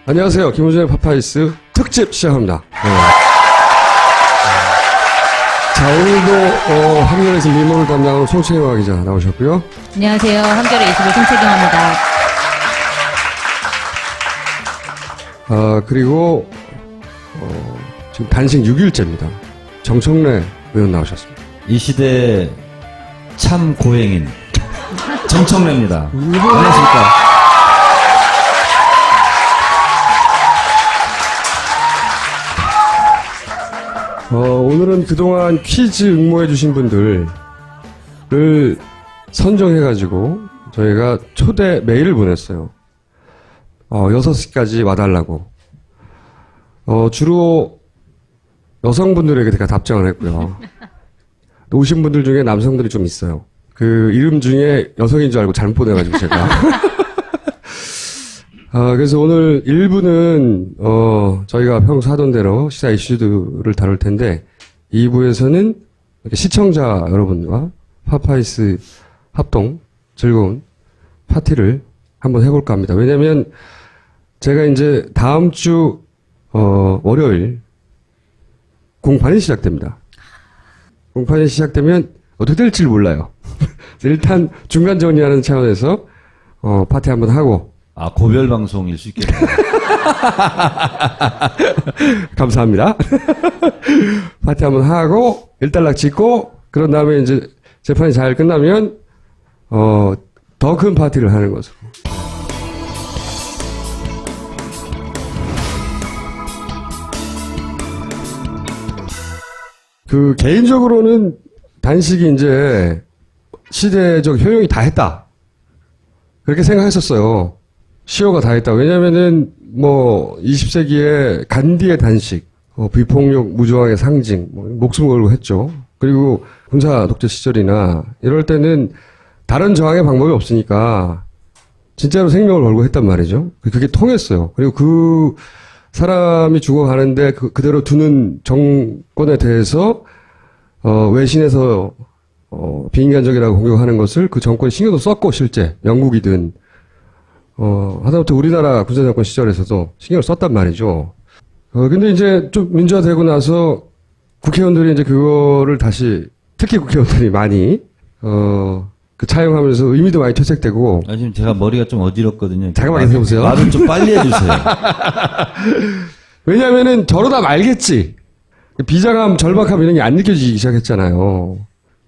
안녕하세요. 김호준의 파파이스 특집 시작합니다. 네. 자, 오늘도 한겨레에서 미모를 담당하는 송채경화 기자 나오셨고요. 안녕하세요. 한겨레 21 송채경화입니다. 그리고 지금 단식 6일째입니다. 정청래 의원 나오셨습니다. 이 시대 참 고행인 정청래입니다. 안녕하십니까. 오늘은 그동안 퀴즈 응모해주신 분들을 선정해가지고 저희가 초대 메일을 보냈어요. 6시까지 와달라고. 주로 여성분들에게 제가 답장을 했고요. 또 오신 분들 중에 남성들이 좀 있어요. 그 이름 중에 여성인 줄 알고 잘못 보내가지고 제가. 그래서 오늘 1부는, 저희가 평소 하던 대로 시사 이슈들을 다룰 텐데, 2부에서는 시청자 여러분과 파파이스 합동 즐거운 파티를 한번 해볼까 합니다. 왜냐면, 제가 이제 다음 주, 월요일, 공판이 시작됩니다. 공판이 시작되면 어떻게 될지 몰라요. 일단 중간 정리하는 차원에서, 파티 한번 하고, 고별 방송일 수 있겠네요. 감사합니다. 파티 한번 하고, 일단락 짓고, 그런 다음에 이제 재판이 잘 끝나면, 더 큰 파티를 하는 것으로. 개인적으로는 단식이 이제 시대적 효용이 다 했다. 그렇게 생각했었어요. 시효가 다 했다. 왜냐면은, 20세기에 간디의 단식, 비폭력 무저항의 상징, 목숨 걸고 했죠. 그리고 군사 독재 시절이나 이럴 때는 다른 저항의 방법이 없으니까 진짜로 생명을 걸고 했단 말이죠. 그게 통했어요. 그리고 그 사람이 죽어가는데 그대로 두는 정권에 대해서, 외신에서, 비인간적이라고 공격하는 것을 그 정권이 신경도 썼고, 실제, 영국이든, 하다못해 우리나라 군사정권 시절에서도 신경을 썼단 말이죠. 근데 이제 좀 민주화되고 나서 국회의원들이 이제 그거를 다시, 특히 국회의원들이 많이, 차용하면서 의미도 많이 퇴색되고. 지금 제가 머리가 좀 어지럽거든요. 잠깐만 계세요. 말을 좀 빨리 해주세요. 왜냐면은 저러다 말겠지. 비장함, 절박함 이런 게 안 느껴지기 시작했잖아요.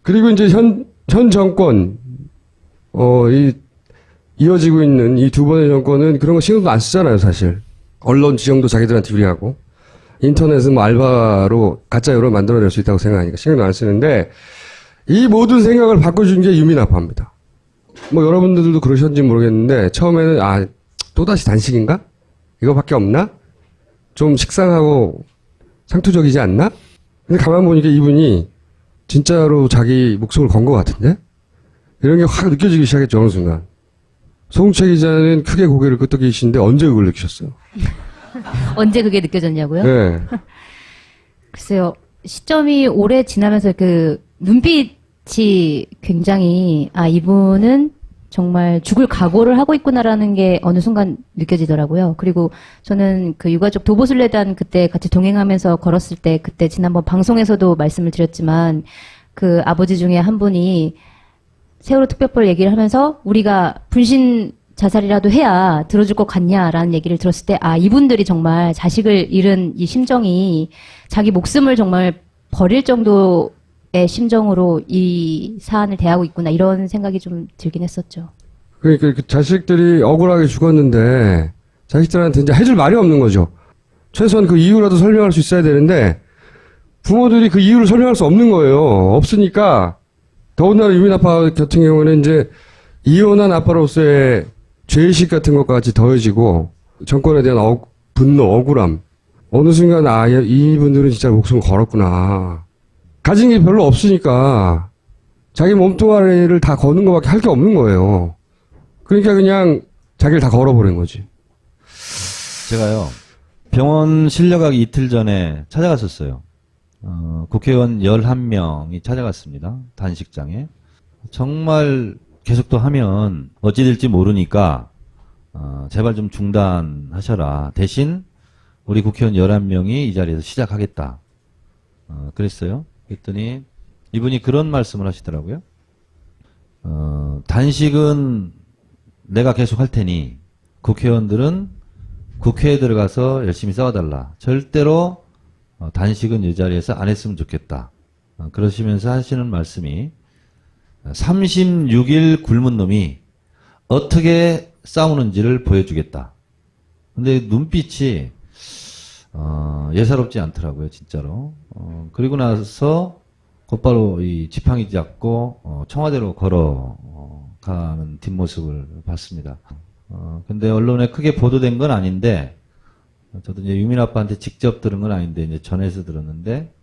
그리고 이제 현 정권, 이어지고 있는 이 두 번의 정권은 그런 거 신경도 안 쓰잖아요, 사실. 언론 지형도 자기들한테 유리하고, 인터넷은 알바로 가짜 여론 만들어낼 수 있다고 생각하니까 신경도 안 쓰는데, 이 모든 생각을 바꿔준 게 유민아파입니다. 여러분들도 그러셨는지 모르겠는데, 처음에는, 또다시 단식인가? 이거밖에 없나? 좀 식상하고 상투적이지 않나? 근데 가만 보니까 이분이 진짜로 자기 목숨을 건 것 같은데? 이런 게 확 느껴지기 시작했죠, 어느 순간. 송채 기자는 크게 고개를 끄덕이시는데 언제 그걸 느끼셨어요? 언제 그게 느껴졌냐고요? 네. 글쎄요. 시점이 오래 지나면서 눈빛이 굉장히, 이분은 정말 죽을 각오를 하고 있구나라는 게 어느 순간 느껴지더라고요. 그리고 저는 유가족 도보순례단 그때 같이 동행하면서 걸었을 때 그때 지난번 방송에서도 말씀을 드렸지만 아버지 중에 한 분이 세월호 특별법 얘기를 하면서 우리가 분신 자살이라도 해야 들어줄 것 같냐라는 얘기를 들었을 때 이분들이 정말 자식을 잃은 이 심정이 자기 목숨을 정말 버릴 정도의 심정으로 이 사안을 대하고 있구나 이런 생각이 좀 들긴 했었죠. 그러니까 그 자식들이 억울하게 죽었는데 자식들한테 이제 해줄 말이 없는 거죠. 최소한 그 이유라도 설명할 수 있어야 되는데 부모들이 그 이유를 설명할 수 없는 거예요. 없으니까 더군다나 유민아빠 같은 경우는 이제 이혼한 아빠로서의 죄의식 같은 것과 같이 더해지고 정권에 대한 분노, 억울함. 어느 순간 이분들은 진짜 목숨을 걸었구나. 가진 게 별로 없으니까 자기 몸뚱아리를 다 거는 것밖에 할 게 없는 거예요. 그러니까 그냥 자기를 다 걸어버린 거지. 제가요, 병원 실려가기 이틀 전에 찾아갔었어요. 국회의원 11명이 찾아갔습니다. 단식장에. 정말 계속 또 하면 어찌 될지 모르니까 제발 좀 중단하셔라. 대신 우리 국회의원 11명이 이 자리에서 시작하겠다. 그랬어요. 그랬더니 이분이 그런 말씀을 하시더라고요. 단식은 내가 계속 할 테니 국회의원들은 국회에 들어가서 열심히 싸워달라. 절대로 단식은 이 자리에서 안 했으면 좋겠다. 그러시면서 하시는 말씀이 36일 굶은 놈이 어떻게 싸우는지를 보여주겠다. 근데 눈빛이 예사롭지 않더라고요, 진짜로. 그리고 나서 곧바로 이 지팡이 잡고 청와대로 걸어가는 뒷모습을 봤습니다. 근데 언론에 크게 보도된 건 아닌데, 저도 이제 유민 아빠한테 직접 들은 건 아닌데 이제 전해서 들었는데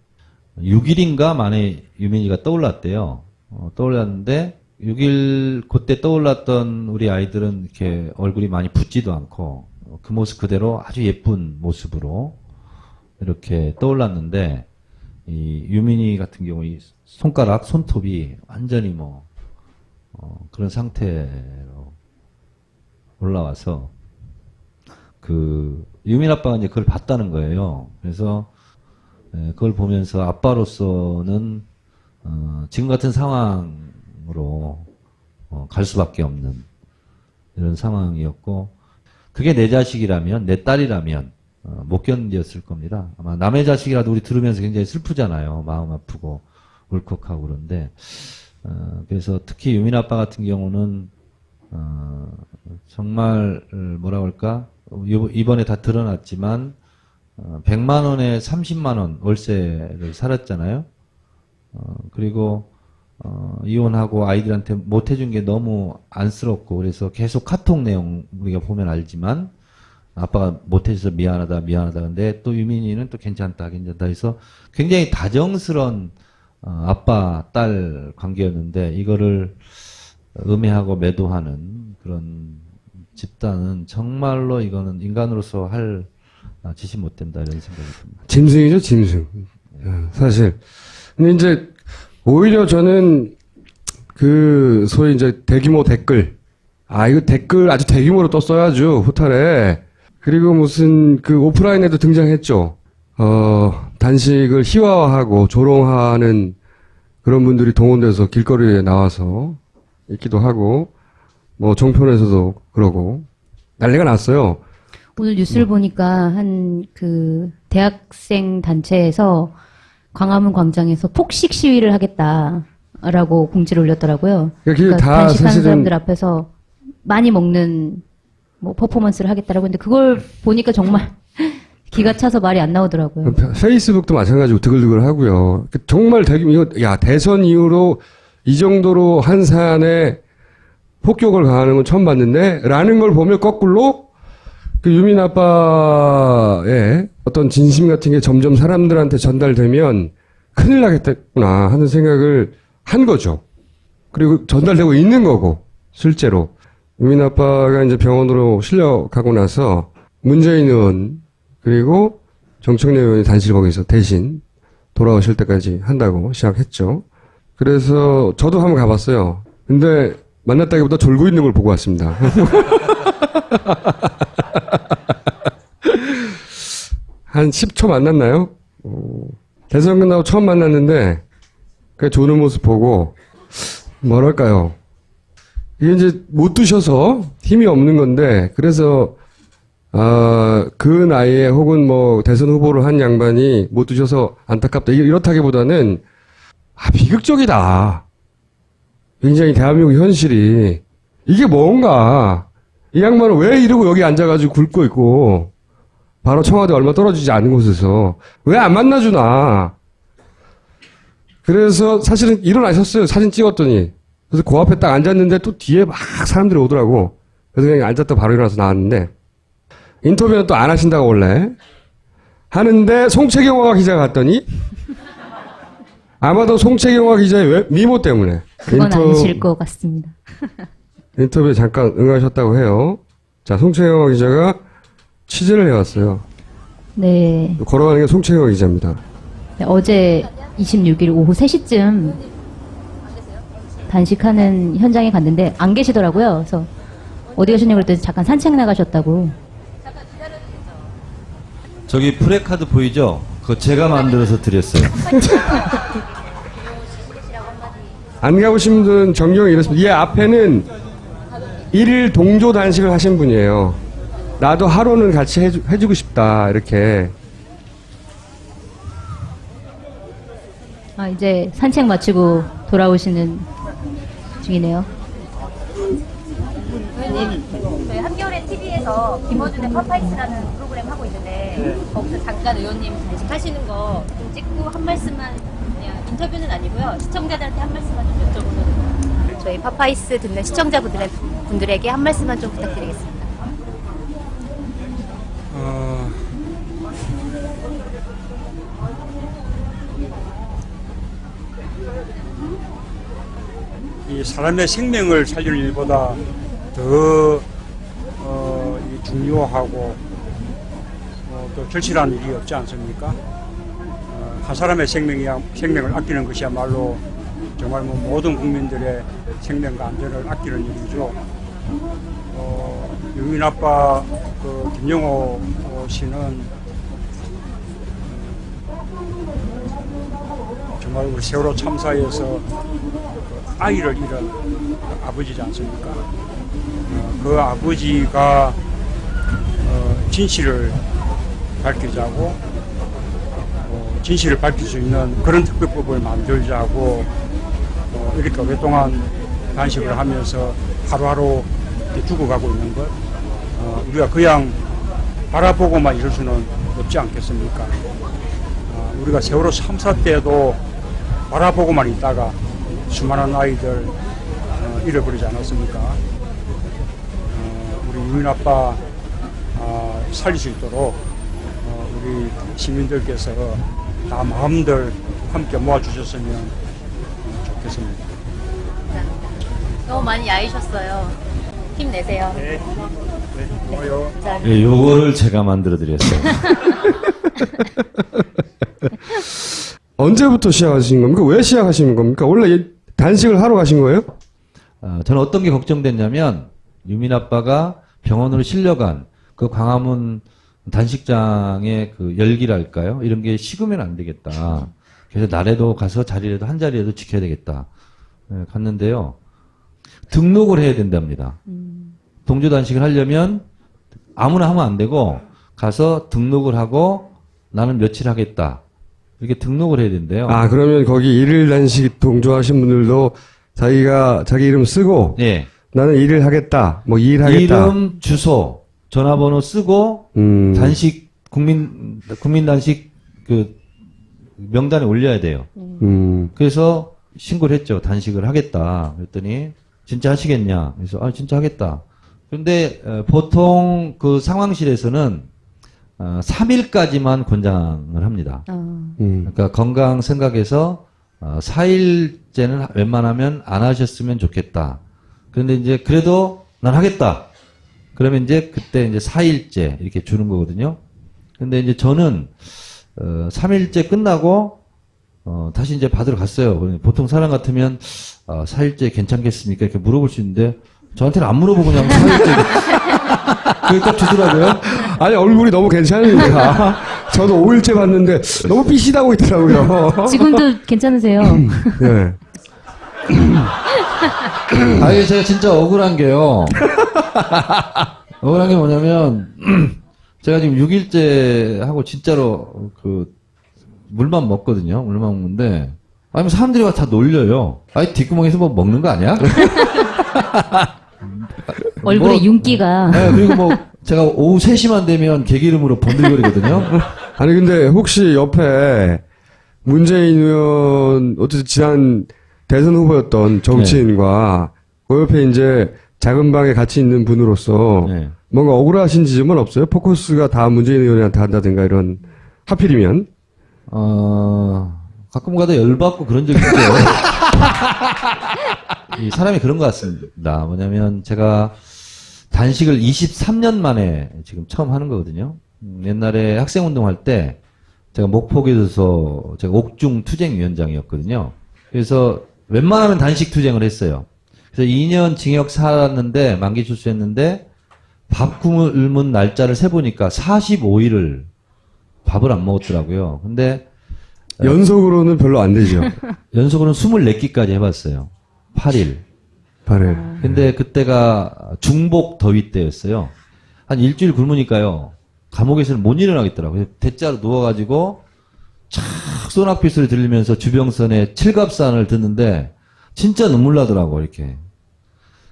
6일인가 만에 유민이가 떠올랐대요. 떠올랐는데 6일 그때 떠올랐던 우리 아이들은 이렇게 얼굴이 많이 붓지도 않고 그 모습 그대로 아주 예쁜 모습으로 이렇게 떠올랐는데 이 유민이 같은 경우 이 손가락 손톱이 완전히 그런 상태로 올라와서 그 유민 아빠가 이제 그걸 봤다는 거예요. 그래서 그걸 보면서 아빠로서는 지금 같은 상황으로 갈 수밖에 없는 이런 상황이었고, 그게 내 자식이라면, 내 딸이라면 못 견뎠을 겁니다. 아마 남의 자식이라도 우리 들으면서 굉장히 슬프잖아요. 마음 아프고 울컥하고 그런데 그래서 특히 유민 아빠 같은 경우는 정말 뭐라고 할까, 이번에 다 드러났지만 100만 원에 30만 원 월세를 살았잖아요. 그리고 이혼하고 아이들한테 못 해준 게 너무 안쓰럽고, 그래서 계속 카톡 내용 우리가 보면 알지만 아빠가 못 해줘서 미안하다 미안하다. 근데 또 유민이는 또 괜찮다 괜찮다 해서 굉장히 다정스러운 아빠 딸 관계였는데, 이거를 음해하고 매도하는 그런 집단은 정말로 이거는 인간으로서 할 짓이 못 된다, 이런 생각이 듭니다. 짐승이죠, 짐승. 사실. 근데 이제 오히려 저는 그 소위 이제 대규모 댓글, 이거 댓글 아주 대규모로 떴어야죠, 후탈에. 그리고 무슨 그 오프라인에도 등장했죠. 단식을 희화화하고 조롱하는 그런 분들이 동원돼서 길거리에 나와서 있기도 하고, 뭐 종편에서도 그러고 난리가 났어요. 오늘 뉴스를 보니까 한 그 대학생 단체에서 광화문 광장에서 폭식 시위를 하겠다라고 공지를 올렸더라고요. 그게 다 단식하는 사실은 사람들 앞에서 많이 먹는 뭐 퍼포먼스를 하겠다라고 했는데, 그걸 보니까 정말 기가 차서 말이 안 나오더라고요. 페이스북도 마찬가지고 드글드글 하고요. 정말 이거 대선 이후로 이 정도로 한 사안에 폭격을 가하는 건 처음 봤는데, 라는 걸 보면 거꾸로 그 유민 아빠의 어떤 진심 같은 게 점점 사람들한테 전달되면 큰일 나겠구나 하는 생각을 한 거죠. 그리고 전달되고 있는 거고, 실제로. 유민 아빠가 이제 병원으로 실려가고 나서 문재인 의원, 그리고 정청래 의원이 단식을 거기서 대신 돌아오실 때까지 한다고 시작했죠. 그래서 저도 한번 가봤어요. 근데 만났다기보다 졸고 있는 걸 보고 왔습니다. 한 10초 만났나요? 대선 끝나고 처음 만났는데 그 조는 모습 보고 뭐랄까요, 이게 이제 못 드셔서 힘이 없는 건데, 그래서 그 나이에 혹은 뭐 대선 후보를 한 양반이 못 드셔서 안타깝다 이렇다기보다는 비극적이다. 굉장히 대한민국 현실이 이게 뭔가, 이 양반은 왜 이러고 여기 앉아가지고 굶고 있고 바로 청와대 얼마 떨어지지 않은 곳에서 왜 안 만나주나. 그래서 사실은 일어나셨어요. 사진 찍었더니. 그래서 그 앞에 딱 앉았는데 또 뒤에 막 사람들이 오더라고. 그래서 그냥 앉았다 바로 일어나서 나왔는데, 인터뷰는 또 안 하신다고 원래 하는데 송채경화 기자가 갔더니 아마도 송채경화 기자의 미모 때문에 그건 아니실 것 같습니다. 인터뷰에 잠깐 응하셨다고 해요. 자, 송채경화 기자가 취재를 해왔어요. 네. 걸어가는 게 송채경화 기자입니다. 네, 어제 26일 오후 3시쯤 단식하는 현장에 갔는데 안 계시더라고요. 그래서 어디 가셨냐고 그랬더니 잠깐 산책 나가셨다고. 저기 프레카드 보이죠? 그거 제가 만들어서 드렸어요. 안 가보신 분들은 정경이 이렇습니다. 얘 앞에는 일일 동조 단식을 하신 분이에요. 나도 하루는 같이 해주고 싶다, 이렇게. 아, 이제 산책 마치고 돌아오시는 중이네요. 의원님, 저희 한겨울에 TV에서 김어준의 파파이스라는 프로그램 하고 있는데 거기서 잠깐 의원님 단식하시는 거 좀 찍고 한 말씀만, 그냥 인터뷰는 아니고요, 시청자들한테 한 말씀만 좀 여쭤보는, 저희 파파이스 듣는 시청자분들에게 한 말씀만 좀 부탁드리겠습니다. 이 사람의 생명을 살리는 일보다 더 이 중요하고 또 절실한 일이 없지 않습니까? 한 사람의 생명을 아끼는 것이야말로 정말 모든 국민들의 생명과 안전을 아끼는 일이죠. 유민 아빠 김영호 씨는 정말 우리 세월호 참사에서 아이를 잃은 아버지지 않습니까? 그 아버지가 진실을 밝히자고, 진실을 밝힐 수 있는 그런 특별법을 만들자고 이렇게 오랫동안 단식을 하면서 하루하루 이렇게 죽어가고 있는 것, 우리가 그냥 바라보고만 이럴 수는 없지 않겠습니까? 우리가 세월호 참사 때도 바라보고만 있다가 수많은 아이들 잃어버리지 않았습니까? 우리 유민 아빠 살릴 수 있도록 우리 시민들께서 다 마음들 함께 모아주셨으면 좋겠습니다. 너무 많이 야이셨어요. 힘내세요. 네, 고마워요. 감사합니다. 예, 요거를 제가 만들어 드렸어요. 언제부터 시작하신 겁니까? 왜 시작하신 겁니까? 원래 단식을 하러 가신 거예요? 저는 어떤 게 걱정됐냐면, 유민 아빠가 병원으로 실려간 그 광화문 단식장의 그 열기랄까요? 이런 게 식으면 안 되겠다. 그래서 날에도 가서 자리라도 한 자리라도 지켜야 되겠다. 예, 갔는데요. 등록을 해야 된답니다. 동조 단식을 하려면 아무나 하면 안 되고 가서 등록을 하고 나는 며칠 하겠다. 이렇게 등록을 해야 된대요. 아, 그러면 거기 일일 단식 동조하신 분들도 자기 이름 쓰고 예. 나는 일을 하겠다, 뭐 이 일 하겠다. 이름, 주소, 전화번호 쓰고 단식 국민 단식 그 명단에 올려야 돼요. 그래서 신고를 했죠. 단식을 하겠다. 그랬더니 진짜 하시겠냐? 그래서 진짜 하겠다. 그런데 보통 그 상황실에서는 3일까지만 권장을 합니다. 그러니까 건강 생각해서 4일째는 웬만하면 안 하셨으면 좋겠다. 그런데 이제 그래도 난 하겠다. 그러면 이제 그때 이제 4일째 이렇게 주는 거거든요. 근데 이제 저는 3일째 끝나고 다시 이제 받으러 갔어요. 보통 사람 같으면 4일째 괜찮겠습니까? 이렇게 물어볼 수 있는데 저한테는 안 물어보고 그냥 4일째 그걸 딱 주더라고요. 아니, 얼굴이 너무 괜찮으니까. 저도 5일째 봤는데 너무 삐시다고 있더라고요. 지금도 괜찮으세요? 네. 아니, 제가 진짜 억울한 게요. 억울한 게 뭐냐면, 제가 지금 6일째 하고 진짜로 물만 먹거든요. 물만 먹는데, 아니, 사람들이 와 다 놀려요. 아니, 뒷구멍에서 뭐 먹는 거 아니야? 얼굴에 뭐, 윤기가. 네, 그리고 뭐, 제가 오후 3시만 되면 개기름으로 번들거리거든요. 아니, 근데 혹시 옆에 문재인 의원, 어쨌든 지난 대선 후보였던 정치인과 그 옆에 이제 작은 방에 같이 있는 분으로서 네. 뭔가 억울하신 지점은 없어요? 포커스가 다 문재인 의원한테 한다든가 이런, 하필이면? 가끔 가다 열받고 그런 적이 있죠. 이 사람이 그런 것 같습니다. 뭐냐면 제가 단식을 23년 만에 지금 처음 하는 거거든요. 옛날에 학생운동 할 때 제가 목포교도소 제가 옥중 투쟁위원장이었거든요. 그래서 웬만하면 단식 투쟁을 했어요. 그래서 2년 징역 살았는데 만기 출소했는데 밥 굶은 날짜를 세보니까 45일을 밥을 안 먹었더라고요. 근데 연속으로는 별로 안 되죠. 연속으로는 24끼까지 해봤어요. 8일. 발에. 근데 그때가 중복 더위 때였어요. 한 일주일 굶으니까요. 감옥에서는 못 일어나겠더라고요. 대자로 누워가지고 착 소나비 소리 들리면서 주병선의 칠갑산을 듣는데 진짜 눈물 나더라고 이렇게.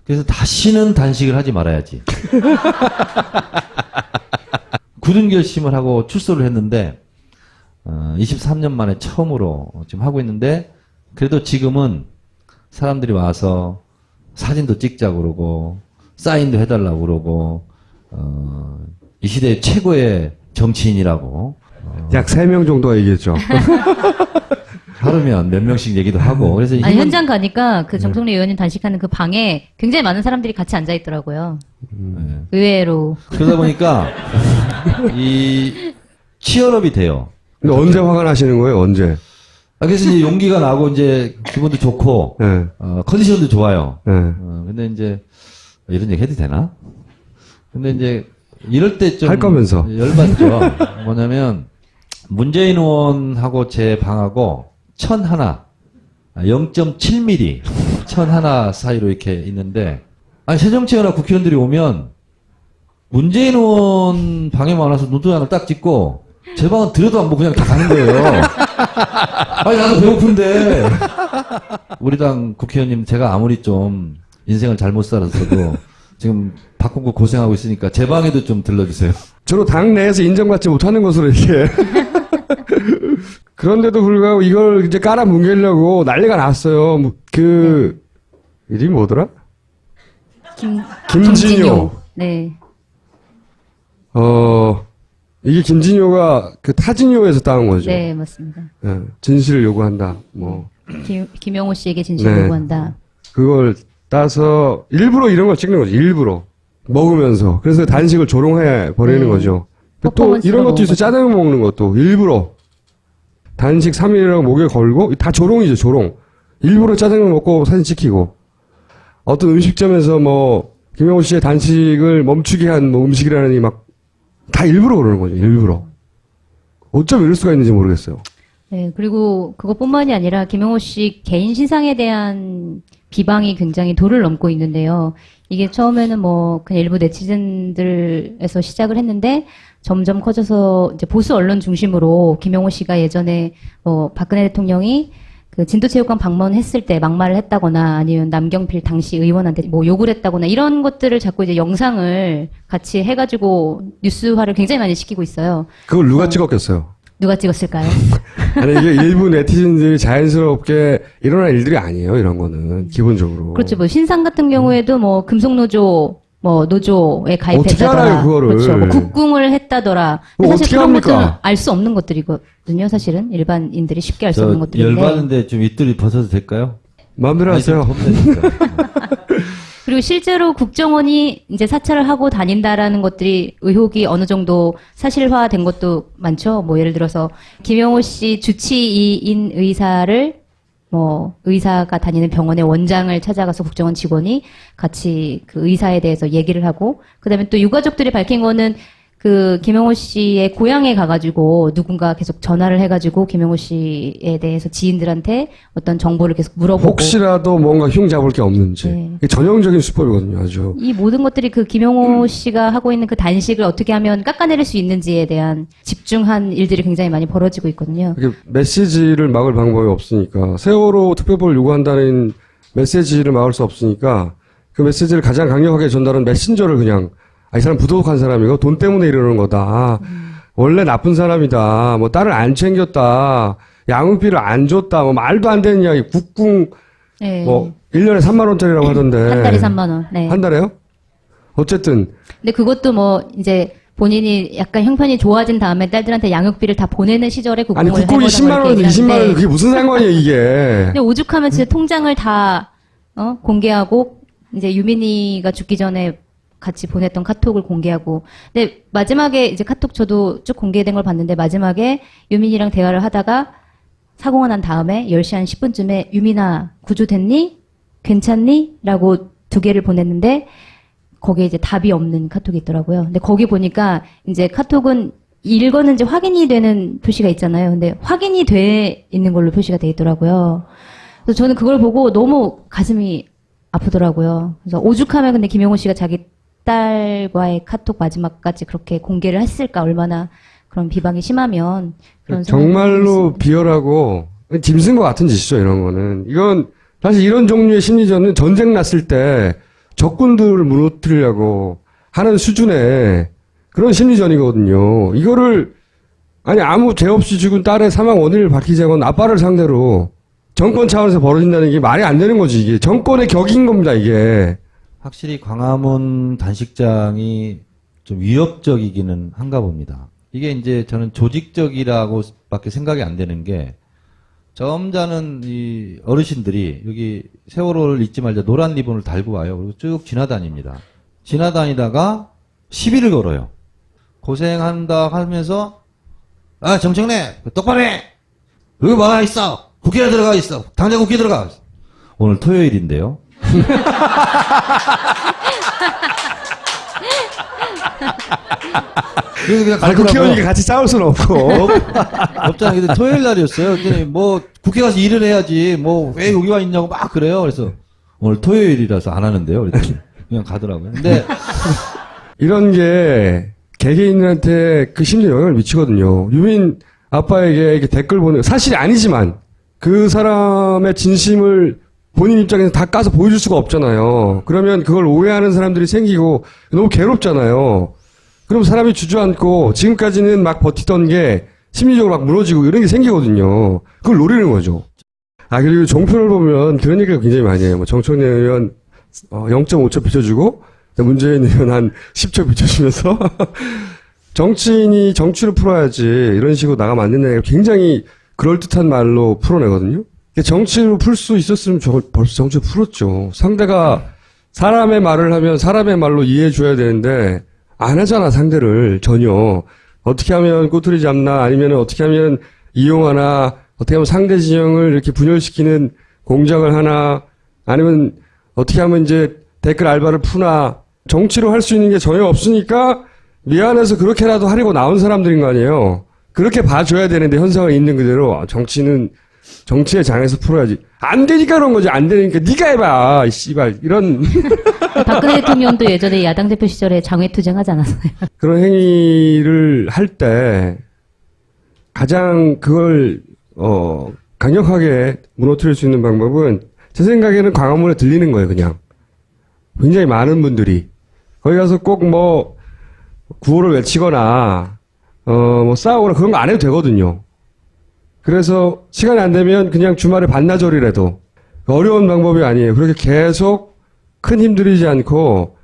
그래서 다시는 단식을 하지 말아야지. 굳은 결심을 하고 출소를 했는데 23년 만에 처음으로 지금 하고 있는데 그래도 지금은 사람들이 와서 사진도 찍자고 그러고 사인도 해달라고 그러고 이 시대의 최고의 정치인이라고 약 3명 정도가 얘기했죠. 하루면 몇 명씩 얘기도 하고 그래서 아니, 힘은- 현장 가니까 그 정성래 의원님 단식하는 그 방에 굉장히 많은 사람들이 같이 앉아 있더라고요. 네. 의외로. 그러다 보니까 이 치열업이 돼요. 근데 언제 화가 나시는 거예요? 언제? 그래서 이제 용기가 나고 이제 기분도 좋고 네. 컨디션도 좋아요. 네. 근데 이제 이런 얘기 해도 되나? 근데 이제 이럴 때 좀 할 거면서. 열받죠. 뭐냐면 문재인 의원하고 제 방하고 1001, 0.7mm 1001 사이로 이렇게 있는데 아니 새정치연합 국회의원들이 오면 문재인 의원 방에만 와서 눈도장을 딱 찍고 제 방은 들여도 안 보고 그냥 다 가는 거예요. 아니 나도 배고픈데 우리 당 국회의원님 제가 아무리 좀 인생을 잘못 살았어도 지금 바꾸고 고생하고 있으니까 제 방에도 좀 들러주세요. 주로 당 내에서 인정받지 못하는 것으로 이렇게. 그런데도 불구하고 이걸 이제 깔아뭉개려고 난리가 났어요. 이름이 뭐더라? 김진효. 네. 이게 김진효가 그 타진효에서 따온 거죠. 네, 맞습니다. 예, 진실을 요구한다. 뭐 김영호 씨에게 진실을 네. 요구한다. 그걸 따서 일부러 이런 걸 찍는 거죠. 일부러 먹으면서 그래서 단식을 조롱해 버리는 네. 거죠. 또 퍼포먼스로 이런 것도 먹은 있어. 거죠. 짜장면 먹는 것도 일부러 단식 3일이라고 목에 걸고 다 조롱이죠. 조롱. 일부러 짜장면 먹고 사진 찍히고 어떤 음식점에서 뭐 김영호 씨의 단식을 멈추게 한 뭐 음식이라느니 막 다 일부러 그러는 거죠. 일부러. 어쩜 이럴 수가 있는지 모르겠어요. 네, 그리고 그것뿐만이 아니라 김영호 씨 개인 신상에 대한 비방이 굉장히 도를 넘고 있는데요. 이게 처음에는 뭐 그냥 일부 네티즌들에서 시작을 했는데 점점 커져서 이제 보수 언론 중심으로 김영호 씨가 예전에 박근혜 대통령이 그 진도체육관 방문했을 때 막말을 했다거나 아니면 남경필 당시 의원한테 뭐 욕을 했다거나 이런 것들을 자꾸 이제 영상을 같이 해가지고 뉴스화를 굉장히 많이 시키고 있어요. 그걸 누가 찍었겠어요? 누가 찍었을까요? 아니 이게 일부 네티즌들이 자연스럽게 일어날 일들이 아니에요. 이런 거는 기본적으로. 그렇죠. 뭐 신상 같은 경우에도 뭐 금속노조 뭐 노조에 가입했다더라. 어떻게 알아요, 그거를? 그렇죠. 뭐 국궁을 했다더라. 그거 사실 어떻게 그런 합니까? 것들은 알 수 없는 것들이거든요. 사실은 일반인들이 쉽게 알 수 저 없는 것들인데. 열받는데 좀 입들이 벗어도 될까요? 마음대로 아니, 좀 하세요. 덥네, 진짜. 그리고 실제로 국정원이 이제 사찰을 하고 다닌다라는 것들이 의혹이 어느 정도 사실화된 것도 많죠. 뭐 예를 들어서 김영호 씨 주치의인 의사를 뭐 의사가 다니는 병원의 원장을 찾아가서 국정원 직원이 같이 그 의사에 대해서 얘기를 하고 그다음에 또 유가족들이 밝힌 거는 그 김영호 씨의 고향에 가가지고 누군가 계속 전화를 해가지고 김영호 씨에 대해서 지인들한테 어떤 정보를 계속 물어보고 혹시라도 뭔가 흉 잡을 게 없는지. 네. 이게 전형적인 수법이거든요. 아주. 이 모든 것들이 그 김영호 씨가 하고 있는 그 단식을 어떻게 하면 깎아내릴 수 있는지에 대한 집중한 일들이 굉장히 많이 벌어지고 있거든요. 이게 메시지를 막을 방법이 없으니까 세월호 특별법을 요구한다는 메시지를 막을 수 없으니까 그 메시지를 가장 강력하게 전달한 메신저를 그냥 이 사람 부도덕한 사람이고 돈 때문에 이러는 거다. 원래 나쁜 사람이다. 뭐 딸을 안 챙겼다. 양육비를 안 줬다. 뭐 말도 안 되는 이야기. 국궁 네. 뭐 1년에 3만 원짜리라고 하던데. 한 달에 3만 원. 네. 한 달에요? 어쨌든 근데 그것도 뭐 이제 본인이 약간 형편이 좋아진 다음에 딸들한테 양육비를 다 보내는 시절에 국궁을 아니 국궁이 10만 원, 20만 원 그게 무슨 상관이에요 이게. 근데 오죽하면 진짜 통장을 다 공개하고 이제 유민이가 죽기 전에 같이 보냈던 카톡을 공개하고. 근데 마지막에 이제 카톡 저도 쭉 공개된 걸 봤는데 마지막에 유민이랑 대화를 하다가 사고가 난 다음에 10시 한 10분쯤에 유민아 구조됐니? 괜찮니? 라고 2개를 보냈는데 거기에 이제 답이 없는 카톡이 있더라고요. 근데 거기 보니까 이제 카톡은 읽었는지 확인이 되는 표시가 있잖아요. 근데 확인이 돼 있는 걸로 표시가 돼 있더라고요. 그래서 저는 그걸 보고 너무 가슴이 아프더라고요. 그래서 오죽하면 근데 김용호 씨가 자기 딸과의 카톡 마지막까지 그렇게 공개를 했을까, 얼마나 그런 비방이 심하면 그런 생각이 정말로 들었습니다. 비열하고 짐승과 같은 짓이죠, 이런 거는. 이건 사실 이런 종류의 심리전은 전쟁 났을 때 적군들을 무너뜨리려고 하는 수준의 그런 심리전이거든요. 이거를 아니 아무 죄 없이 죽은 딸의 사망 원인을 밝히자고는 아빠를 상대로 정권 차원에서 벌어진다는 게 말이 안 되는 거지. 이게 정권의 격인 겁니다, 이게. 확실히 광화문 단식장이 좀 위협적이기는 한가 봅니다. 이게 이제 저는 조직적이라고밖에 생각이 안 되는 게, 점잖은 이 어르신들이 여기 세월호를 잊지 말자 노란 리본을 달고 와요. 그리고 쭉 지나다닙니다. 지나다니다가 시비를 걸어요. 고생한다 하면서, 아, 정청래, 똑바로 해! 여기 뭐 하나 있어! 국회에 들어가 있어! 당장 국회에 들어가! 오늘 토요일인데요. 그래서 그냥 아니, 가더라고요. 국회의원이 같이 싸울 수는 없고. 없잖아요. 근데 토요일 날이었어요. 그랬더니 뭐 국회 가서 일을 해야지 뭐 왜 여기 와 있냐고 막 그래요. 그래서 오늘 토요일이라서 안 하는데요. 그랬더니 그냥 가더라고요. 근데 이런 게 개개인들한테 그 심리에 영향을 미치거든요. 유민 아빠에게 이렇게 댓글 보내고, 사실이 아니지만 그 사람의 진심을 본인 입장에서 다 까서 보여줄 수가 없잖아요. 그러면 그걸 오해하는 사람들이 생기고 너무 괴롭잖아요. 그럼 사람이 주저앉고 지금까지는 막 버티던 게 심리적으로 막 무너지고 이런 게 생기거든요. 그걸 노리는 거죠. 아, 그리고 종편을 보면 그런 얘기가 굉장히 많이 해요. 뭐 정청래 의원 0.5초 비춰주고 문재인 의원 한 10초 비춰주면서 정치인이 정치를 풀어야지 이런 식으로 나가면 안 된다는 게 굉장히 그럴듯한 말로 풀어내거든요. 정치로 풀 수 있었으면 벌써 정치를 풀었죠. 상대가 사람의 말을 하면 사람의 말로 이해해 줘야 되는데 안 하잖아, 상대를 전혀. 어떻게 하면 꼬투리 잡나, 아니면 어떻게 하면 이용하나, 어떻게 하면 상대 진영을 이렇게 분열시키는 공작을 하나, 아니면 어떻게 하면 이제 댓글 알바를 푸나. 정치로 할 수 있는 게 전혀 없으니까 미안해서 그렇게라도 하려고 나온 사람들인 거 아니에요. 그렇게 봐줘야 되는데 현상을 있는 그대로 정치는 정치의 장에서 풀어야지. 안 되니까 그런 거지. 안 되니까 네가 해봐. 씨발 이런 박근혜 대통령도 예전에 야당 대표 시절에 장외투쟁 하지 않았어요? 그런 행위를 할 때 가장 그걸 강력하게 무너뜨릴 수 있는 방법은 제 생각에는 광화문에 들리는 거예요. 그냥 굉장히 많은 분들이 거기 가서 꼭 뭐 구호를 외치거나 뭐 싸우거나 그런 거 안 해도 되거든요. 그래서 시간이 안 되면 그냥 주말에 반나절이라도 어려운 방법이 아니에요. 그렇게 계속 큰 힘 들이지 않고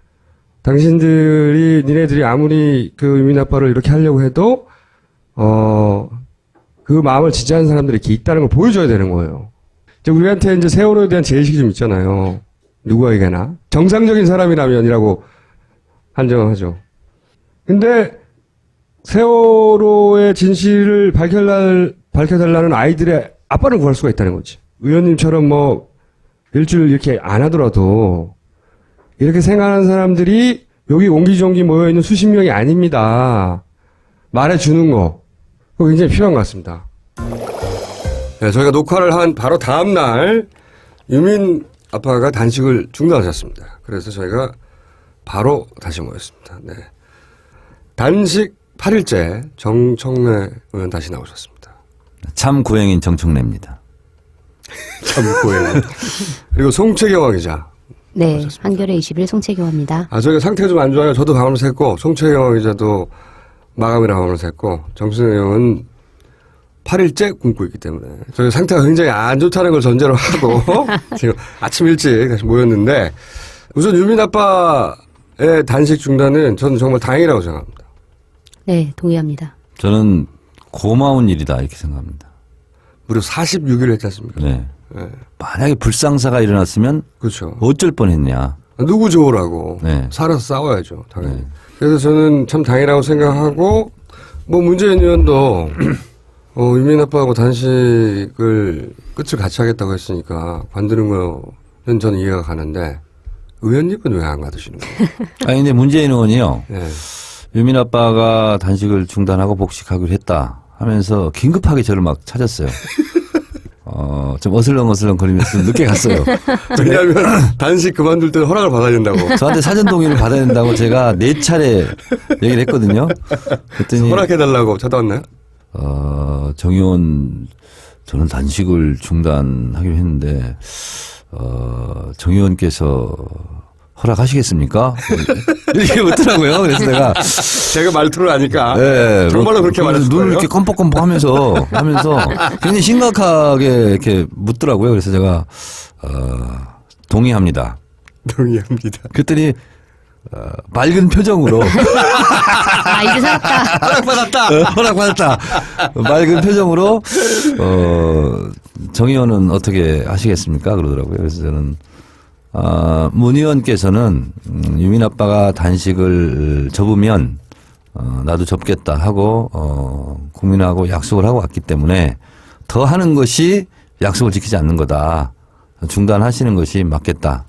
당신들이 니네들이 아무리 그 유민 아빠를 이렇게 하려고 해도 그 마음을 지지하는 사람들이 이렇게 있다는 걸 보여줘야 되는 거예요. 이제 우리한테 이제 세월호에 대한 제의식이 좀 있잖아요. 누구에게나 정상적인 사람이라면이라고 한정하죠. 근데 세월호의 진실을 밝혀달라는 아이들의 아빠를 구할 수가 있다는 거지. 의원님처럼 뭐 일주일 이렇게 안 하더라도 이렇게 생각하는 사람들이 여기 옹기종기 모여있는 수십 명이 아닙니다. 말해주는 거 그거 굉장히 필요한 것 같습니다. 네, 저희가 녹화를 한 바로 다음 날 유민 아빠가 단식을 중단하셨습니다. 그래서 저희가 바로 다시 모였습니다. 네. 단식 8일째 정청래 의원 다시 나오셨습니다. 참 고행인 정청래입니다. 참 고해요. 그리고 송채경화 기자. 네, 나오셨습니다. 한겨레 21 송채경화입니다. 저희가 상태가 좀 안 좋아요. 저도 밤을 샜고, 송채경화 기자도 마감이라 밤을 샜고, 정청래 의원은 8일째 굶고 있기 때문에, 저희 상태가 굉장히 안 좋다는 걸 전제로 하고, 지금 아침 일찍 다시 모였는데, 우선 유민 아빠의 단식 중단은 저는 정말 다행이라고 생각합니다. 네, 동의합니다. 저는 고마운 일이다 이렇게 생각합니다. 무려 46일 했지 않습니까? 네. 네. 만약에 불상사가 일어났으면 그렇죠. 어쩔 뻔했냐. 누구 좋으라고. 네. 살아서 싸워야죠, 당연히. 네. 그래서 저는 참 다행이라고 생각하고, 뭐 문재인 의원도, 유민 아빠하고 단식을 끝을 같이 하겠다고 했으니까, 관두는 거 저는 이해가 가는데 의원님은 왜 안 가두시는 거예요? 아니, 근데 문재인 의원이요. 네. 유민 아빠가 단식을 중단하고 복식하기로 했다 하면서 긴급하게 저를 막 찾았어요. 좀 어슬렁어슬렁 거리면서 좀 늦게 갔어요. 왜냐하면 단식 그만둘 때는 허락을 받아야 된다고. 저한테 사전 동의를 받아야 된다고 제가 4차례 얘기를 했거든요. 그랬더니 허락해달라고 찾아왔나요? 정 의원 저는 단식을 중단하기로 했는데 정 의원께서 허락하시겠습니까? 이렇게 묻더라고요. 그래서 제가 말투를 아니까. 네, 정말로 그렇게 말했을 눈을 거예요? 이렇게 껌뻑껌뻑 하면서 굉장히 심각하게 이렇게 묻더라고요. 그래서 제가 동의합니다. 동의합니다. 그랬더니 맑은 표정으로 아, 이제 살았다. 허락받았다. 맑은 표정으로 정 의원은 어떻게 하시겠습니까? 그러더라고요. 그래서 저는 문 의원께서는 유민 아빠가 단식을 접으면 나도 접겠다 하고 국민하고 약속을 하고 왔기 때문에 더 하는 것이 약속을 지키지 않는 거다. 중단하시는 것이 맞겠다.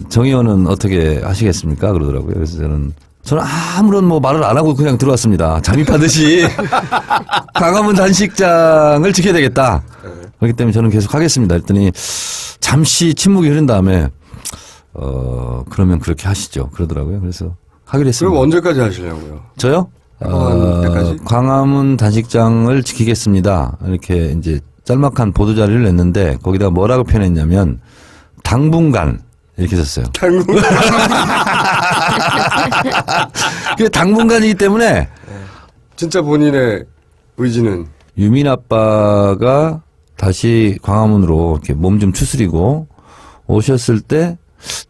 정 의원은 어떻게 하시겠습니까? 그러더라고요. 그래서 저는 아무런 말을 안 하고 그냥 들어왔습니다. 잠입하듯이 광화문 단식장을 지켜야 되겠다. 그렇기 때문에 저는 계속 하겠습니다. 그랬더니 잠시 침묵이 흐른 다음에 그러면 그렇게 하시죠. 그러더라고요. 그래서 하기로 했습니다. 그럼 언제까지 하시려고요? 저요? 때까지? 광화문 단식장을 지키겠습니다. 이렇게 이제 짤막한 보도자료를 냈는데 거기다가 뭐라고 표현했냐면 당분간 이렇게 썼어요. 당분간. 그 당분간이기 때문에 진짜 본인의 의지는 유민 아빠가 다시 광화문으로 이렇게 몸 좀 추스리고 오셨을 때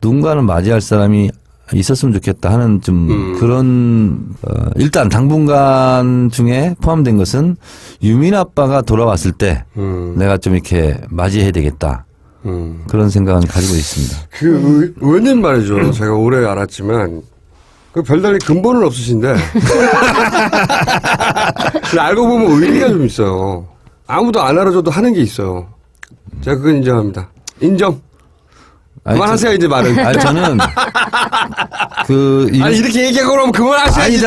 누군가는 맞이할 사람이 있었으면 좋겠다 하는 좀 그런 일단 당분간 중에 포함된 것은 유민 아빠가 돌아왔을 때 내가 좀 이렇게 맞이해야 되겠다. 그런 생각은 가지고 있습니다. 그 의원님 말이죠. 제가 오래 알았지만 그 별다른 근본은 없으신데 알고 보면 의리가 좀 있어요. 아무도 안 알아줘도 하는 게 있어요. 제가 그건 인정합니다. 인정. 그만하세요 이제 말은. 아니 저는 아니 이렇게 얘기하고 그러면 그만하셔야지.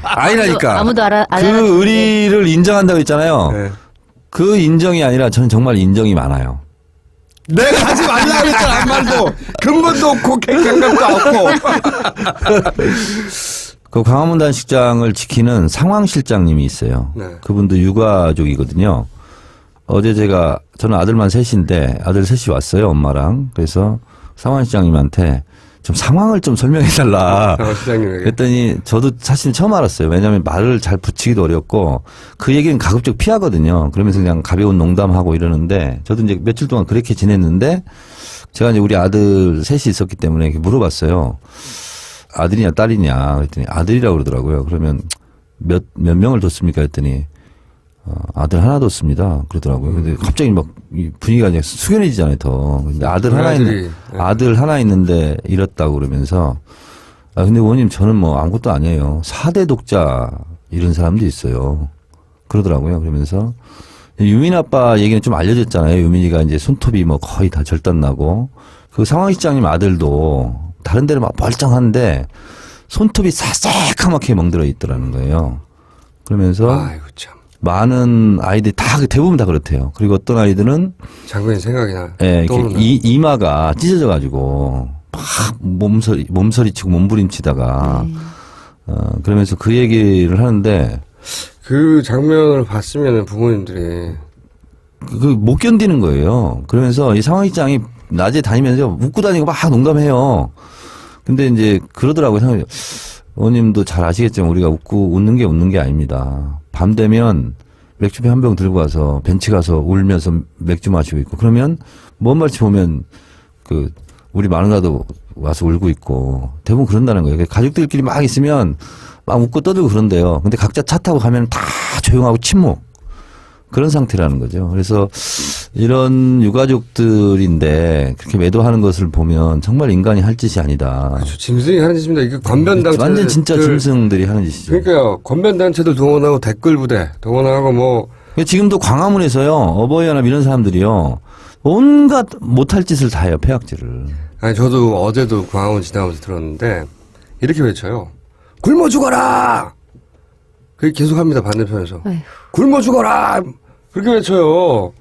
아니라니까. 아무도 안 그 의리를 인정한다고 했잖아요. 네. 그 인정이 아니라 저는 정말 인정이 많아요. 내가 하지 말라고 했잖아 한 말도. 근본도 없고 객관감도 없고. 그 광화문 단식장을 지키는 상황실장님이 있어요. 네. 그분도 유가족이거든요. 어제 저는 아들만 셋인데 아들 셋이 왔어요, 엄마랑. 그래서 상황실장님한테 좀 상황을 좀 설명해달라. 시장님에게. 그랬더니 저도 사실 처음 알았어요. 왜냐하면 말을 잘 붙이기도 어렵고 그 얘기는 가급적 피하거든요. 그러면서 그냥 가벼운 농담하고 이러는데 저도 이제 며칠 동안 그렇게 지냈는데 제가 이제 우리 아들 셋이 있었기 때문에 이렇게 물어봤어요. 아들이냐 딸이냐 그랬더니 아들이라고 그러더라고요. 그러면 몇 명을 뒀습니까? 그랬더니 아들 하나 뒀습니다. 그러더라고요. 근데 갑자기 막 분위기가 그냥 숙연해지잖아요, 더. 근데 아들 하나 있는데 잃었다고 그러면서 근데 의원님 저는 뭐 아무것도 아니에요. 4대 독자 이런 사람도 있어요. 그러더라고요. 그러면서 유민 아빠 얘기는 좀 알려졌잖아요. 유민이가 이제 손톱이 뭐 거의 다 절단나고 그 상황시장님 아들도 다른 데는 막 멀쩡한데 손톱이 새까맣게 멍들어 있더라는 거예요. 그러면서 아이고 참. 많은 아이들이 대부분 다 그렇대요. 그리고 어떤 아이들은 장군님 생각이 나. 예, 이렇게 이마가 찢어져 가지고 막 몸서리 치고 몸부림치다가 그러면서 그 얘기를 하는데 그 장면을 봤으면 부모님들이 못 견디는 거예요. 그러면서 이 상황시장이 낮에 다니면서 웃고 다니고 막 농담해요. 근데 이제 그러더라고요. 어머님도 잘 아시겠지만 우리가 웃는 게 아닙니다. 밤 되면 맥주병 한 병 들고 와서 벤치 가서 울면서 맥주 마시고 있고 그러면 먼 말치 보면 우리 마누라도 와서 울고 있고 대부분 그런다는 거예요. 가족들끼리 막 있으면 막 웃고 떠들고 그런데요. 근데 각자 차 타고 가면 다 조용하고 침묵. 그런 상태라는 거죠. 그래서 이런 유가족들인데 그렇게 매도하는 것을 보면 정말 인간이 할 짓이 아니다. 그렇죠. 짐승이 하는 짓입니다. 이게 관변단체 완전 진짜 짐승들이 하는 짓이죠. 그러니까요. 관변단체들 동원하고 댓글 부대 동원하고 뭐 지금도 광화문에서요. 어버이연합 이런 사람들이요. 온갖 못할 짓을 다 해요, 폐악질을. 아니, 저도 어제도 광화문 지나가면서 들었는데, 이렇게 외쳐요. 굶어 죽어라! 그게 계속 합니다, 반대편에서. 아이고. 굶어 죽어라! 그렇게 외쳐요.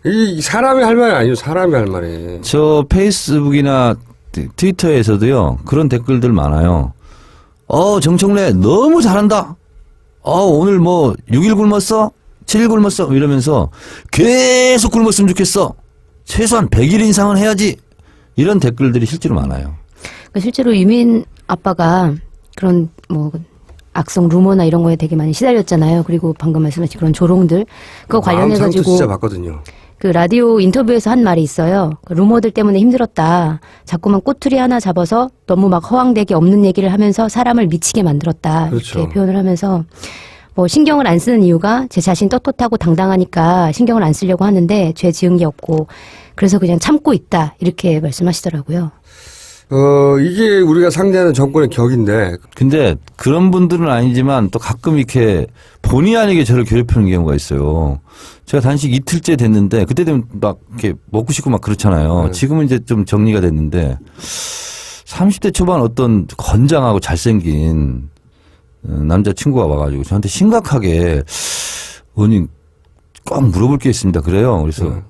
이 사람이 할 말이 아니죠, 사람이 할 말이. 저 페이스북이나 트위터에서도요, 그런 댓글들 많아요. 정청래 너무 잘한다. 오늘 뭐 6일 굶었어? 7일 굶었어? 이러면서 계속 굶었으면 좋겠어. 최소한 100일 이상은 해야지. 이런 댓글들이 실제로 많아요. 그러니까 실제로 유민 아빠가 그런 뭐 악성 루머나 이런 거에 되게 많이 시달렸잖아요. 그리고 방금 말씀하신 그런 조롱들 그거 마음 상처 관련해가지고 진짜 받거든요. 그 라디오 인터뷰에서 한 말이 있어요. 그 루머들 때문에 힘들었다. 자꾸만 꼬투리 하나 잡아서 너무 막 허황되게 없는 얘기를 하면서 사람을 미치게 만들었다. 그렇죠. 이렇게 표현을 하면서 뭐 신경을 안 쓰는 이유가 제 자신 떳떳하고 당당하니까 신경을 안 쓰려고 하는데 죄 지은 게 없고 그래서 그냥 참고 있다. 이렇게 말씀하시더라고요. 이게 우리가 상대하는 정권의 격인데, 근데 그런 분들은 아니지만 또 가끔 이렇게 본의 아니게 저를 괴롭히는 경우가 있어요. 제가 단식 이틀째 됐는데 그때 되면 막 이렇게 먹고 싶고 막 그렇잖아요. 네. 지금은 이제 좀 정리가 됐는데 30대 초반 어떤 건장하고 잘생긴 남자친구가 와가지고 저한테 심각하게 의원님 꼭 물어볼 게 있습니다. 그래요. 그래서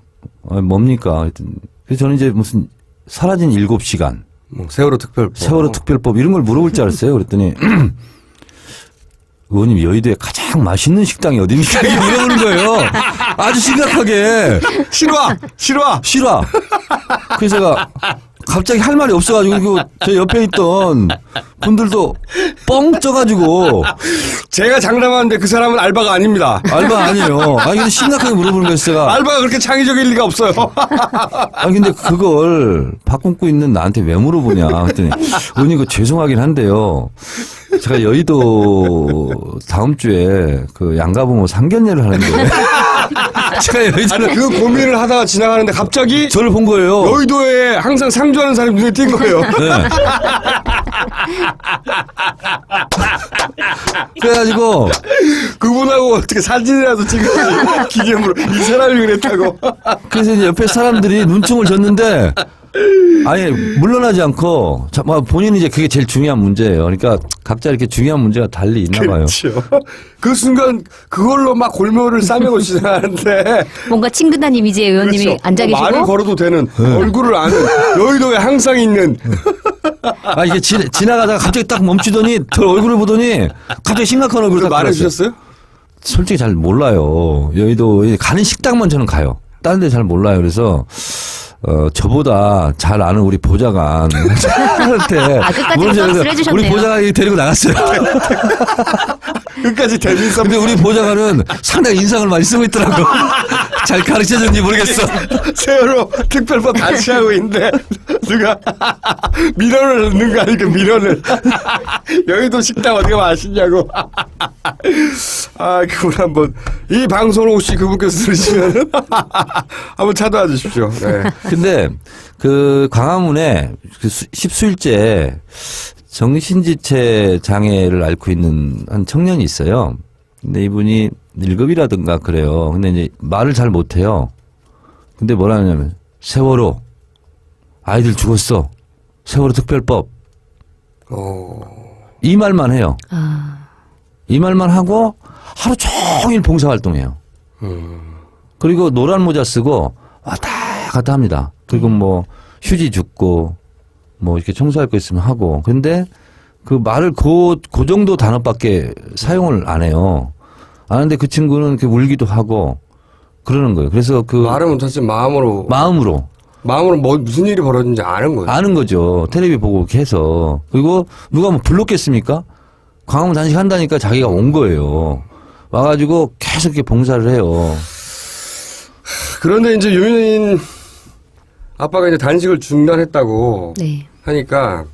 뭡니까? 그랬더니 그래서 저는 이제 무슨 사라진 7시간 뭐 세월호 특별법. 세월호 특별법 이런 걸 물어볼 줄 알았어요. 그랬더니 의원님 여의도에 가장 맛있는 식당이 어디입니까? 이렇게 물어보는 거예요. 아주 심각하게. 싫어. 그래서 제가 갑자기 할 말이 없어가지고 저 옆에 있던 분들도 뻥 쪄가지고 제가 장담하는데 그 사람은 알바가 아닙니다. 알바 아니에요. 아니 근데 심각하게 물어보는 거예요. 제가 알바가 그렇게 창의적일 리가 없어요. 아니 근데 그걸 밥 굶고 있는 나한테 왜 물어보냐 그랬더니 의원님 그 죄송하긴 한데요. 제가 여의도 다음 주에 그 양가부모 상견례를 하는데 제가 여의도를 그 고민을 하다가 지나가는데 갑자기 저를 본 거예요. 여의도에 항상 상주하는 사람이 눈에 띈 거예요. 네. 그래가지고 그분하고 어떻게 사진이라도 찍어야지. 기념으로 이 사람이 그랬다고. 그래서 이제 옆에 사람들이 눈총을 줬는데 아예 물러나지 않고 본인이 이제 그게 제일 중요한 문제예요. 그러니까 각자 이렇게 중요한 문제가 달리 있나 봐요. 그렇죠. 그 순간 그걸로 막 골묘를 싸매고 지나가는데 뭔가 친근한 이미지의 의원님이 그렇죠. 앉아 계시고 말을 걸어도 되는 얼굴을 아는 여의도에 항상 있는 이게 지나가다가 갑자기 딱 멈추더니 저 얼굴을 보더니 갑자기 심각한 얼굴을 딱 말해주셨어요? 솔직히 잘 몰라요. 여의도에 가는 식당만 저는 가요. 다른 데 잘 몰라요. 그래서 저보다 잘 아는 우리 보좌관한테 끝까지 서비스를 해주셨네요. 우리 보좌관이 데리고 나갔어요. 끝까지 대민 서 근데 우리 보좌관은 상당히 인상을 많이 쓰고 있더라고. 잘 가르쳐줬는지 모르겠어. 세월호 특별법 같이 하고 있는데 누가 민원을 넣는 거 아니까 민원을 여의도 식당 어디가 맛있냐고. 그분 한번 이 방송을 혹시 그분께서 들으시면 한번 찾아와 주십시오. 네. 근데 그 광화문에 그 십수일째 정신지체 장애를 앓고 있는 한 청년이 있어요. 근데 이분이 1급이라든가 그래요. 근데 이제 말을 잘 못해요. 근데 뭐라 하냐면 세월호 아이들 죽었어. 세월호 특별법. 이 말만 해요. 이 말만 하고 하루 종일 봉사활동해요. 그리고 노란 모자 쓰고 왔다 갔다 합니다. 그리고 뭐 휴지 줍고 뭐 이렇게 청소할 거 있으면 하고. 근데 그 말을 그 정도 단어밖에 사용을 안 해요. 안 하는데 그 친구는 이렇게 울기도 하고 그러는 거예요. 그래서 그 말을 못하지만 마음으로 뭐 무슨 일이 벌어졌는지 아는 거예요. 아는 거죠. 텔레비 보고 이렇게 해서. 그리고 누가 뭐 불렀겠습니까? 광화문 단식 한다니까 자기가 온 거예요. 와가지고 계속 이렇게 봉사를 해요. 그런데 이제 유민 아빠가 이제 단식을 중단했다고 네. 하니까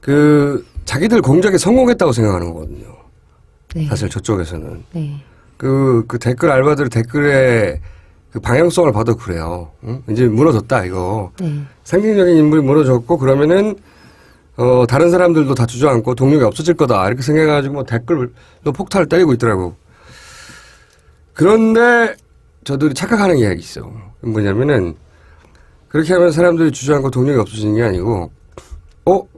그 자기들 공작에 성공했다고 생각하는 거거든요. 네. 사실 저쪽에서는 네. 그 댓글 알바들 댓글에 그 방향성을 봐도 그래요. 응? 이제 무너졌다 이거. 네. 상징적인 인물이 무너졌고 그러면은 다른 사람들도 다 주저앉고 동력이 없어질 거다 이렇게 생각해가지고 뭐 댓글로 폭탄을 때리고 있더라고. 그런데 저들이 착각하는 이야기 있어. 뭐냐면은 그렇게 하면 사람들이 주저앉고 동력이 없어지는 게 아니고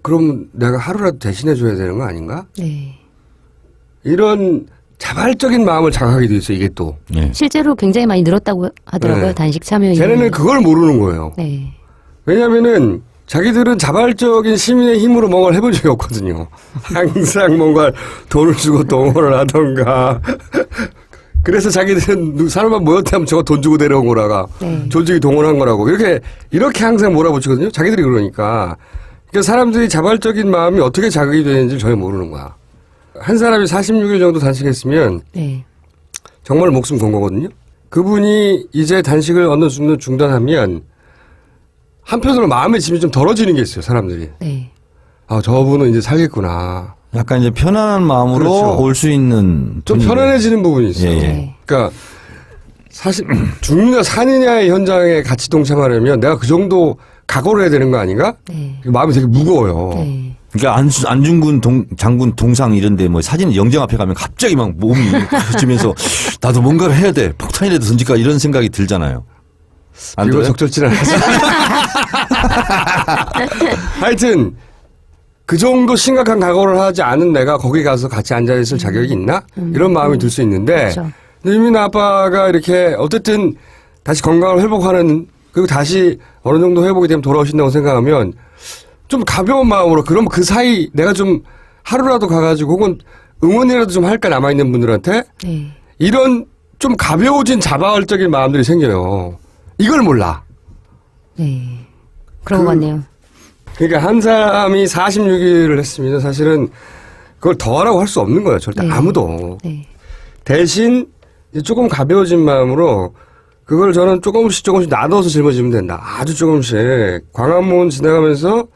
그럼 내가 하루라도 대신해 줘야 되는 거 아닌가? 네. 이런 자발적인 마음을 자극하게 돼 있어, 이게 또. 예. 실제로 굉장히 많이 늘었다고 하더라고요. 네. 단식 참여. 쟤네는 그걸 모르는 거예요. 네. 왜냐면은 자기들은 자발적인 시민의 힘으로 뭔가를 해본 적이 없거든요. 항상 뭔가 돈을 주고 동원을 하던가. 그래서 자기들은 사람만 모였다면 저거 돈 주고 데려온 거라가 네. 조직이 동원한 거라고. 이렇게 항상 몰아붙이거든요. 자기들이 그러니까. 그러니까 사람들이 자발적인 마음이 어떻게 자극이 되는지 전혀 모르는 거야. 한 사람이 46일 정도 단식했으면 네. 정말 목숨 건 거거든요. 그분이 이제 단식을 어느 순간 중단하면 한편으로 마음의 짐이 좀 덜어지는 게 있어요, 사람들이. 네. 아, 저분은 이제 살겠구나. 약간 이제 편안한 마음으로 그렇죠. 올 수 있는 좀 분위기. 편안해지는 부분이 있어요. 예, 예. 네. 그러니까 사실 죽느냐 사느냐의 현장에 같이 동참하려면 내가 그 정도 각오를 해야 되는 거 아닌가? 네. 마음이 되게 무거워요. 네. 그러니까 안중근 장군 동상 이런데 뭐 사진 영정 앞에 가면 갑자기 막 몸이 커지면서 나도 뭔가를 해야 돼. 폭탄이라도 던질까 이런 생각이 들잖아요. 안 이거 들어요? 적절치는 않았어요. 하여튼 그 정도 심각한 각오를 하지 않은 내가 거기 가서 같이 앉아있을 자격이 있나? 이런 마음이 들 수 있는데 그렇죠. 유민 아빠가 이렇게 어쨌든 다시 건강을 회복하는 그리고 다시 어느 정도 회복이 되면 돌아오신다고 생각하면 좀 가벼운 마음으로 그럼 그 사이 내가 좀 하루라도 가가지고 혹은 응원이라도 좀 할까 남아있는 분들한테 네. 이런 좀 가벼워진 자발적인 마음들이 생겨요. 이걸 몰라. 네. 그런 것 같네요. 그러니까 한 사람이 46일을 했으면 사실은 그걸 더 하라고 할 수 없는 거예요. 절대 네. 아무도. 네. 대신 이제 조금 가벼워진 마음으로 그걸 저는 조금씩 나눠서 짊어지면 된다. 아주 조금씩. 광화문 지나가면서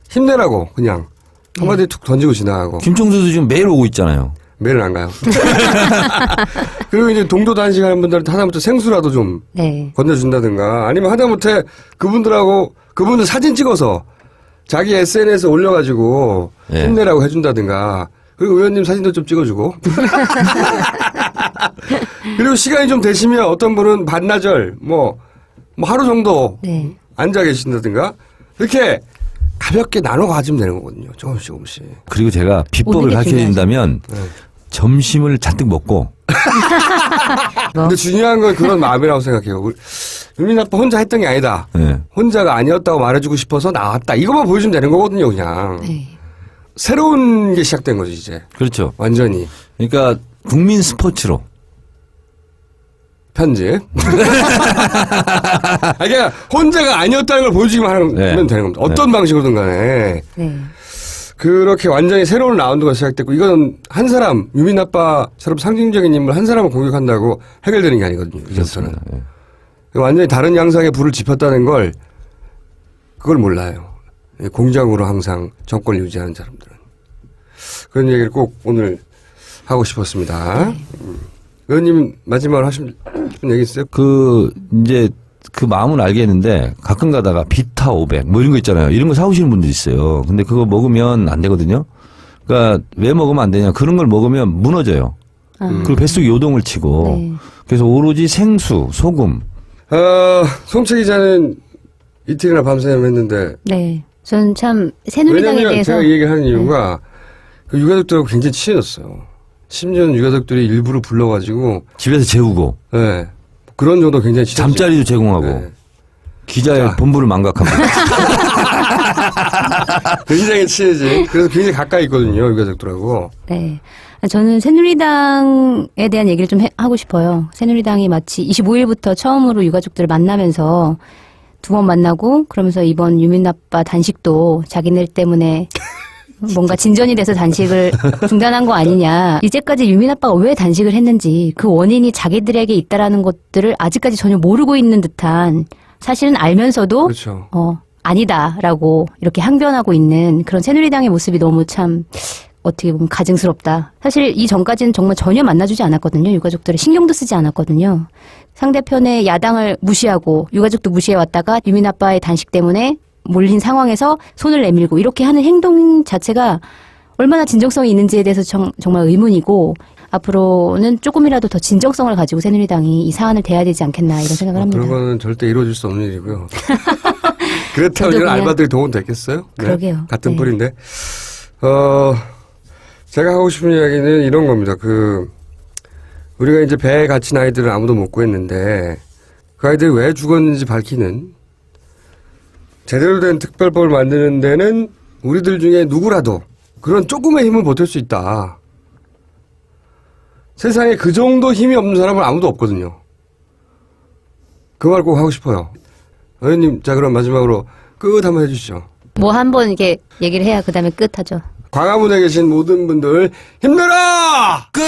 힘내라고 그냥 한마디 툭 던지고 지나가고. 김총수도 지금 매일 오고 있잖아요. 매일 안 가요. 그리고 이제 동조 단식하는 분들한테 하다못해 생수라도 좀 네. 건네준다든가 아니면 하다못해 그분들 사진 찍어서 자기 SNS에 올려가지고 예. 힘내라고 해준다든가 그리고 의원님 사진도 좀 찍어주고 그리고 시간이 좀 되시면 어떤 분은 반나절 뭐 하루 정도 네. 앉아 계신다든가 이렇게 가볍게 나눠 가지면 되는 거거든요. 조금씩. 그리고 제가 비법을 오는 게 가르쳐 드린다면 점심을 잔뜩 먹고 근데 중요한 건 그런 마음이라고 생각해요. 유민 아빠 혼자 했던 게 아니다. 예. 혼자가 아니었다고 말해주고 싶어서 나왔다. 이것만 보여주면 되는 거거든요, 그냥. 네. 새로운 게 시작된 거지, 이제. 그렇죠. 완전히. 그러니까 국민 스포츠로 편집. 그러니까 혼자가 아니었다는 걸 보여주기만 하면 네. 되는 겁니다. 어떤 방식으로든 간에. 네. 그렇게 완전히 새로운 라운드가 시작됐고, 이건 한 사람, 유민 아빠처럼 상징적인 인물 한 사람을 공격한다고 해결되는 게 아니거든요. 이제부터는. 예. 완전히 다른 양상의 불을 지폈다는 걸, 그걸 몰라요. 공장으로 항상 정권을 유지하는 사람들은. 그런 얘기를 꼭 오늘 하고 싶었습니다. 의원님 마지막으로 하시고 싶은 얘기 있어요? 이제 그 마음은 알겠는데 가끔 가다가 비타 500 뭐 이런 거 있잖아요. 이런 거 사오시는 분들 있어요. 근데 그거 먹으면 안 되거든요. 그러니까 왜 먹으면 안 되냐. 그런 걸 먹으면 무너져요. 그리고 뱃속에 요동을 치고. 네. 그래서 오로지 생수, 소금. 송채 기자는 이틀이나 밤새면 했는데 네. 저는 참 새누리당에 왜냐면 대해서 제가 이 얘기를 하는 이유가 그 유가족들하고 굉장히 친해졌어요. 심지어는 유가족들이 일부러 불러가지고 집에서 재우고. 네, 그런 정도 굉장히 친해졌어요. 잠자리도 제공하고. 네. 기자의 자. 본부를 망각하고. 굉장히 친해지. 그래서 굉장히 가까이 있거든요, 유가족들하고. 네. 저는 새누리당에 대한 얘기를 좀 하고 싶어요. 새누리당이 마치 25일부터 처음으로 유가족들을 만나면서 두 번 만나고 그러면서 이번 유민 아빠 단식도 자기네 때문에 뭔가 진전이 돼서 단식을 중단한 거 아니냐. 이제까지 유민 아빠가 왜 단식을 했는지 그 원인이 자기들에게 있다라는 것들을 아직까지 전혀 모르고 있는 듯한 사실은 알면서도 그렇죠. 아니다라고 이렇게 항변하고 있는 그런 새누리당의 모습이 너무 참 어떻게 보면 가증스럽다. 사실 이 전까지는 정말 전혀 만나주지 않았거든요. 유가족들을 신경도 쓰지 않았거든요. 상대편의 야당을 무시하고 유가족도 무시해왔다가 유민 아빠의 단식 때문에 몰린 상황에서 손을 내밀고 이렇게 하는 행동 자체가 얼마나 진정성이 있는지에 대해서 정말 의문이고 앞으로는 조금이라도 더 진정성을 가지고 새누리당이 이 사안을 대해야 되지 않겠나 이런 생각을 합니다. 그런 거는 절대 이루어질 수 없는 일이고요. 그렇다면 저도 이런 그냥- 알바들이 도움 됐겠어요? 그러게요. 같은 네. 뿔인데. 제가 하고 싶은 이야기는 이런 겁니다. 우리가 이제 배에 갇힌 아이들을 아무도 못 구했는데, 그 아이들이 왜 죽었는지 밝히는, 제대로 된 특별법을 만드는 데는 우리들 중에 누구라도 그런 조금의 힘을 보탤 수 있다. 세상에 그 정도 힘이 없는 사람은 아무도 없거든요. 그 말 꼭 하고 싶어요. 의원님, 자, 그럼 마지막으로 끝 한번 해주시죠. 뭐 한번 이렇게 얘기를 해야 그다음에 끝하죠. 광화문에 계신 모든 분들 힘내라! 끝!